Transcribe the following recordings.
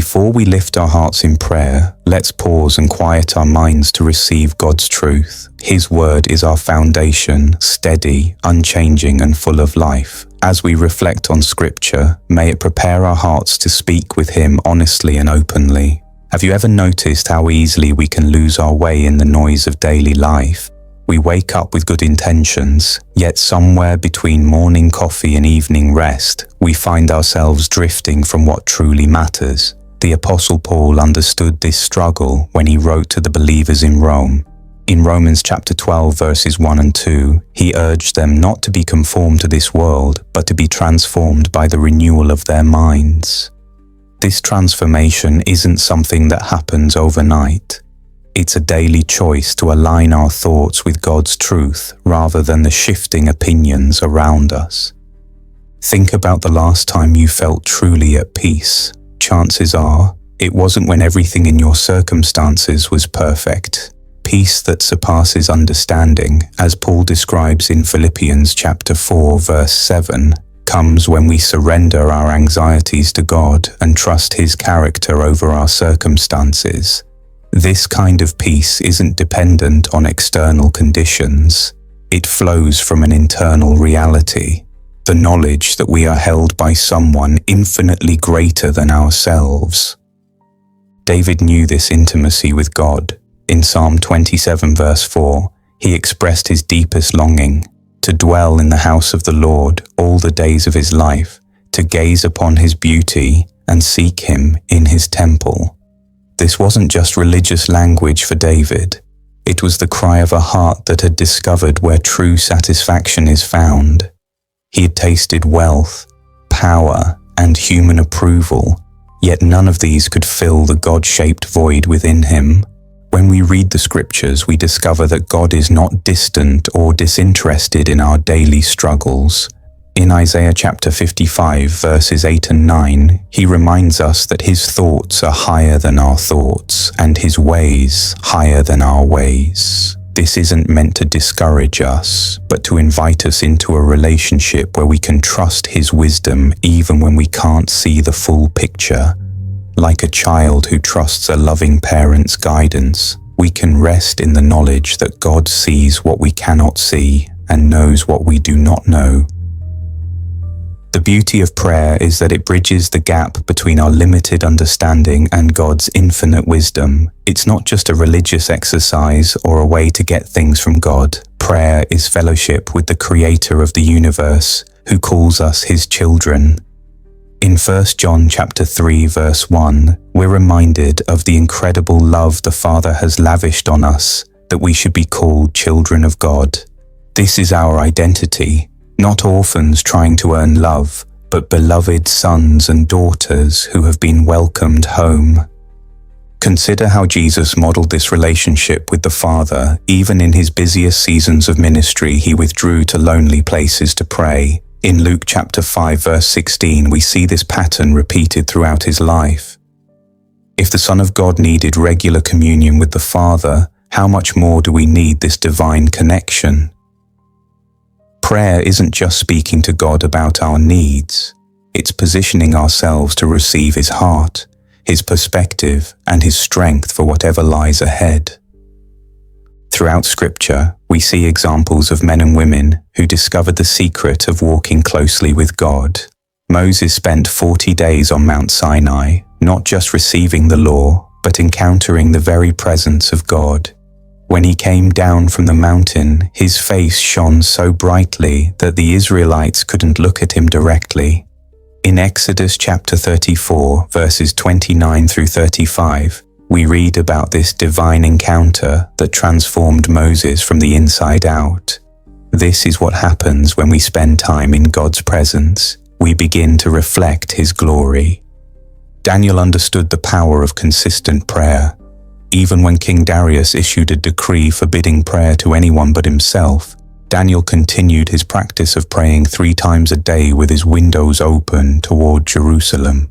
Before we lift our hearts in prayer, let's pause and quiet our minds to receive God's truth. His word is our foundation, steady, unchanging, and full of life. As we reflect on Scripture, may it prepare our hearts to speak with Him honestly and openly. Have you ever noticed how easily we can lose our way in the noise of daily life? We wake up with good intentions, yet somewhere between morning coffee and evening rest, we find ourselves drifting from what truly matters. The Apostle Paul understood this struggle when he wrote to the believers in Rome. In Romans chapter 12 verses 1 and 2, he urged them not to be conformed to this world, but to be transformed by the renewal of their minds. This transformation isn't something that happens overnight. It's a daily choice to align our thoughts with God's truth rather than the shifting opinions around us. Think about the last time you felt truly at peace. Chances are, it wasn't when everything in your circumstances was perfect. Peace that surpasses understanding, as Paul describes in Philippians chapter 4 verse 7, comes when we surrender our anxieties to God and trust His character over our circumstances. This kind of peace isn't dependent on external conditions. It flows from an internal reality, the knowledge that we are held by someone infinitely greater than ourselves. David knew this intimacy with God. In Psalm 27 verse 4, he expressed his deepest longing to dwell in the house of the Lord all the days of his life, to gaze upon His beauty and seek Him in His temple. This wasn't just religious language for David. It was the cry of a heart that had discovered where true satisfaction is found. He had tasted wealth, power, and human approval, yet none of these could fill the God-shaped void within him. When we read the Scriptures, we discover that God is not distant or disinterested in our daily struggles. In Isaiah chapter 55, verses 8 and 9, He reminds us that His thoughts are higher than our thoughts, and His ways higher than our ways. This isn't meant to discourage us, but to invite us into a relationship where we can trust His wisdom even when we can't see the full picture. Like a child who trusts a loving parent's guidance, we can rest in the knowledge that God sees what we cannot see and knows what we do not know. The beauty of prayer is that it bridges the gap between our limited understanding and God's infinite wisdom. It's not just a religious exercise or a way to get things from God. Prayer is fellowship with the Creator of the universe, who calls us His children. In 1 John chapter 3 verse 1, we're reminded of the incredible love the Father has lavished on us, that we should be called children of God. This is our identity. Not orphans trying to earn love, but beloved sons and daughters who have been welcomed home. Consider how Jesus modeled this relationship with the Father. Even in His busiest seasons of ministry, He withdrew to lonely places to pray. In Luke chapter 5 verse 16, we see this pattern repeated throughout His life. If the Son of God needed regular communion with the Father, how much more do we need this divine connection? Prayer isn't just speaking to God about our needs. It's positioning ourselves to receive His heart, His perspective, and His strength for whatever lies ahead. Throughout Scripture, we see examples of men and women who discovered the secret of walking closely with God. Moses spent 40 days on Mount Sinai, not just receiving the law, but encountering the very presence of God. When he came down from the mountain, his face shone so brightly that the Israelites couldn't look at him directly. In Exodus chapter 34, verses 29 through 35, we read about this divine encounter that transformed Moses from the inside out. This is what happens when we spend time in God's presence. We begin to reflect His glory. Daniel understood the power of consistent prayer. Even when King Darius issued a decree forbidding prayer to anyone but himself, Daniel continued his practice of praying 3 times a day with his windows open toward Jerusalem.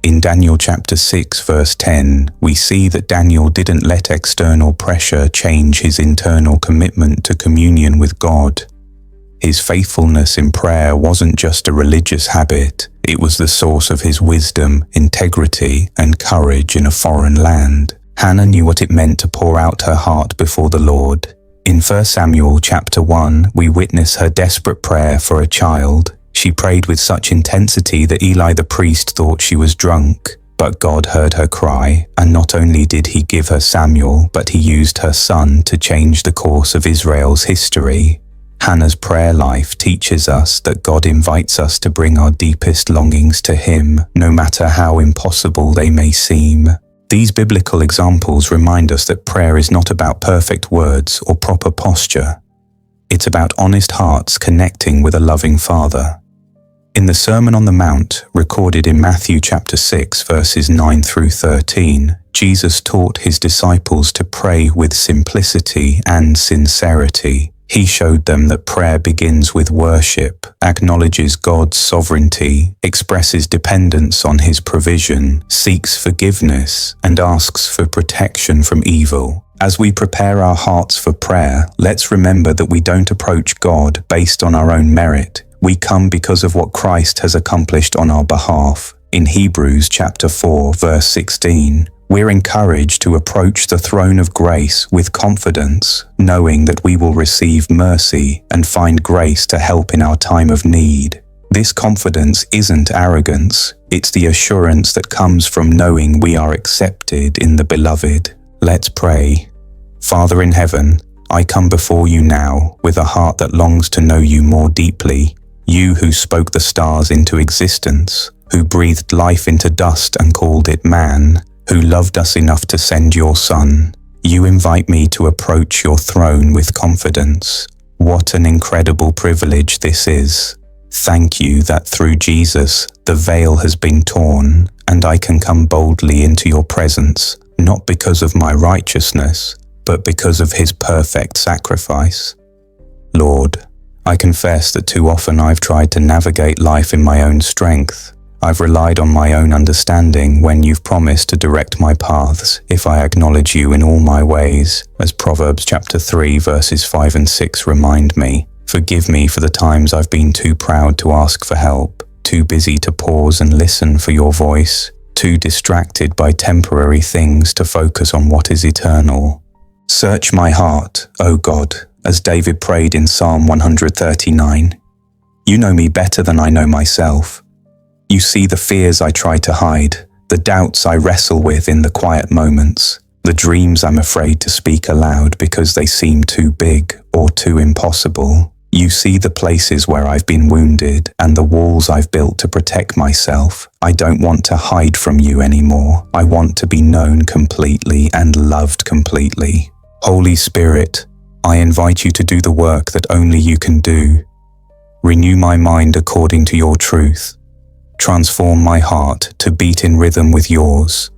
In Daniel chapter 6 verse 10, we see that Daniel didn't let external pressure change his internal commitment to communion with God. His faithfulness in prayer wasn't just a religious habit, it was the source of his wisdom, integrity, and courage in a foreign land. Hannah knew what it meant to pour out her heart before the Lord. In 1 Samuel chapter 1, we witness her desperate prayer for a child. She prayed with such intensity that Eli the priest thought she was drunk. But God heard her cry, and not only did he give her Samuel, but he used her son to change the course of Israel's history. Hannah's prayer life teaches us that God invites us to bring our deepest longings to him, no matter how impossible they may seem. These biblical examples remind us that prayer is not about perfect words or proper posture. It's about honest hearts connecting with a loving Father. In the Sermon on the Mount, recorded in Matthew chapter 6, verses 9 through 13, Jesus taught his disciples to pray with simplicity and sincerity. He showed them that prayer begins with worship, acknowledges God's sovereignty, expresses dependence on his provision, seeks forgiveness, and asks for protection from evil. As we prepare our hearts for prayer, let's remember that we don't approach God based on our own merit. We come because of what Christ has accomplished on our behalf. In Hebrews chapter 4, verse 16, we're encouraged to approach the throne of grace with confidence, knowing that we will receive mercy and find grace to help in our time of need. This confidence isn't arrogance, it's the assurance that comes from knowing we are accepted in the Beloved. Let's pray. Father in heaven, I come before you now with a heart that longs to know you more deeply. You who spoke the stars into existence, who breathed life into dust and called it man, who loved us enough to send your Son. You invite me to approach your throne with confidence. What an incredible privilege this is. Thank you that through Jesus, the veil has been torn, and I can come boldly into your presence, not because of my righteousness, but because of his perfect sacrifice. Lord, I confess that too often I've tried to navigate life in my own strength. I've relied on my own understanding when you've promised to direct my paths if I acknowledge you in all my ways, as Proverbs chapter 3 verses 5 and 6 remind me. Forgive me for the times I've been too proud to ask for help, too busy to pause and listen for your voice, too distracted by temporary things to focus on what is eternal. Search my heart, O God, as David prayed in Psalm 139. You know me better than I know myself. You see the fears I try to hide, the doubts I wrestle with in the quiet moments, the dreams I'm afraid to speak aloud because they seem too big or too impossible. You see the places where I've been wounded and the walls I've built to protect myself. I don't want to hide from you anymore. I want to be known completely and loved completely. Holy Spirit, I invite you to do the work that only you can do. Renew my mind according to your truth. Transform my heart to beat in rhythm with yours.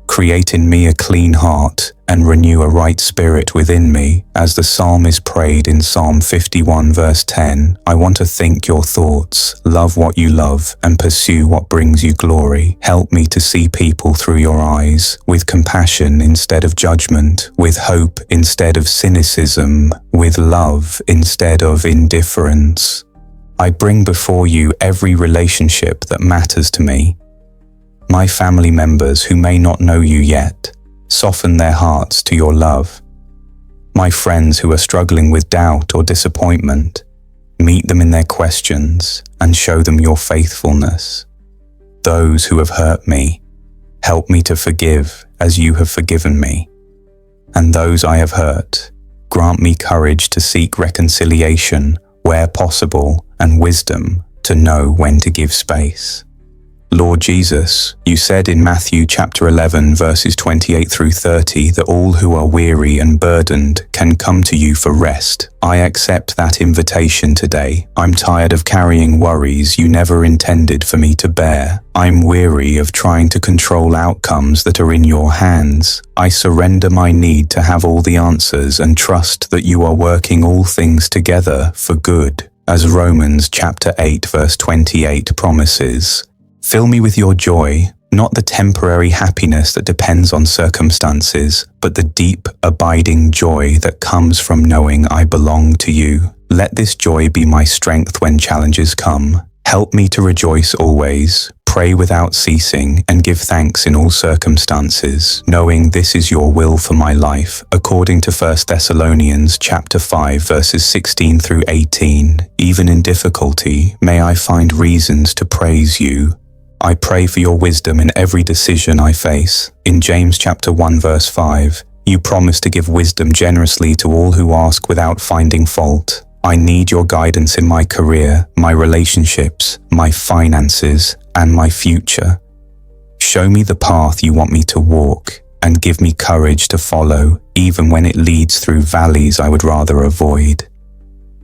Create in me a clean heart and renew a right spirit within me. As the psalmist prayed in Psalm 51 verse 10, I want to think your thoughts, love what you love, and pursue what brings you glory. Help me to see people through your eyes, with compassion instead of judgment, with hope instead of cynicism, with love instead of indifference. I bring before you every relationship that matters to me. My family members who may not know you yet, soften their hearts to your love. My friends who are struggling with doubt or disappointment, meet them in their questions and show them your faithfulness. Those who have hurt me, help me to forgive as you have forgiven me. And those I have hurt, grant me courage to seek reconciliation where possible and wisdom to know when to give space. Lord Jesus, you said in Matthew chapter 11 verses 28 through 30 that all who are weary and burdened can come to you for rest. I accept that invitation today. I'm tired of carrying worries you never intended for me to bear. I'm weary of trying to control outcomes that are in your hands. I surrender my need to have all the answers and trust that you are working all things together for good. As Romans chapter 8 verse 28 promises, fill me with your joy, not the temporary happiness that depends on circumstances, but the deep, abiding joy that comes from knowing I belong to you. Let this joy be my strength when challenges come. Help me to rejoice always, pray without ceasing, and give thanks in all circumstances, knowing this is your will for my life, according to 1 Thessalonians chapter 5 verses 16 through 18. Even in difficulty, may I find reasons to praise you. I pray for your wisdom in every decision I face. In James chapter 1 verse 5, you promise to give wisdom generously to all who ask without finding fault. I need your guidance in my career, my relationships, my finances, and my future. Show me the path you want me to walk, and give me courage to follow, even when it leads through valleys I would rather avoid.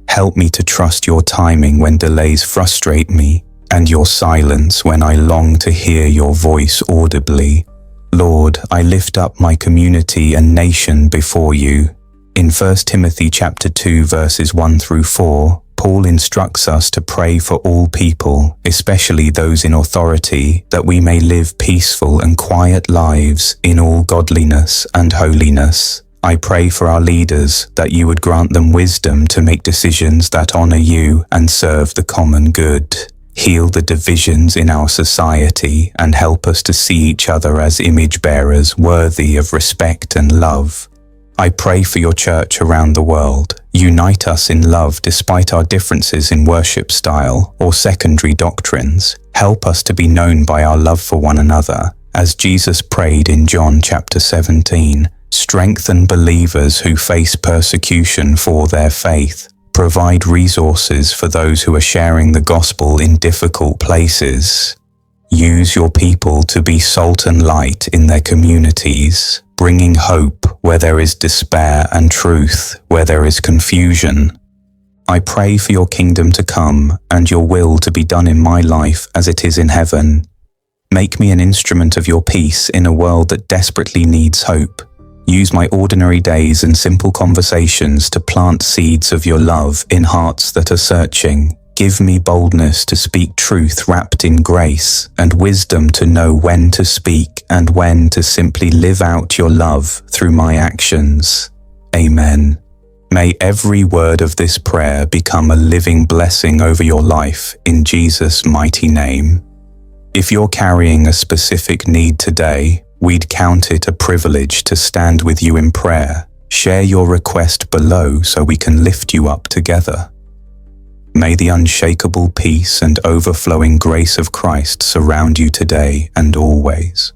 Help me to trust your timing when delays frustrate me, and your silence when I long to hear your voice audibly. Lord, I lift up my community and nation before you. In 1 Timothy chapter 2 verses 1 through 4, Paul instructs us to pray for all people, especially those in authority, that we may live peaceful and quiet lives in all godliness and holiness. I pray for our leaders that you would grant them wisdom to make decisions that honor you and serve the common good. Heal the divisions in our society and help us to see each other as image bearers worthy of respect and love. I pray for your church around the world. Unite us in love despite our differences in worship style or secondary doctrines. Help us to be known by our love for one another, as Jesus prayed in John chapter 17. Strengthen believers who face persecution for their faith. Provide resources for those who are sharing the gospel in difficult places. Use your people to be salt and light in their communities, bringing hope where there is despair and truth where there is confusion. I pray for your kingdom to come and your will to be done in my life as it is in heaven. Make me an instrument of your peace in a world that desperately needs hope. Use my ordinary days and simple conversations to plant seeds of your love in hearts that are searching. Give me boldness to speak truth wrapped in grace, and wisdom to know when to speak and when to simply live out your love through my actions. Amen. May every word of this prayer become a living blessing over your life in Jesus' mighty name. If you're carrying a specific need today, we'd count it a privilege to stand with you in prayer. Share your request below so we can lift you up together. May the unshakable peace and overflowing grace of Christ surround you today and always.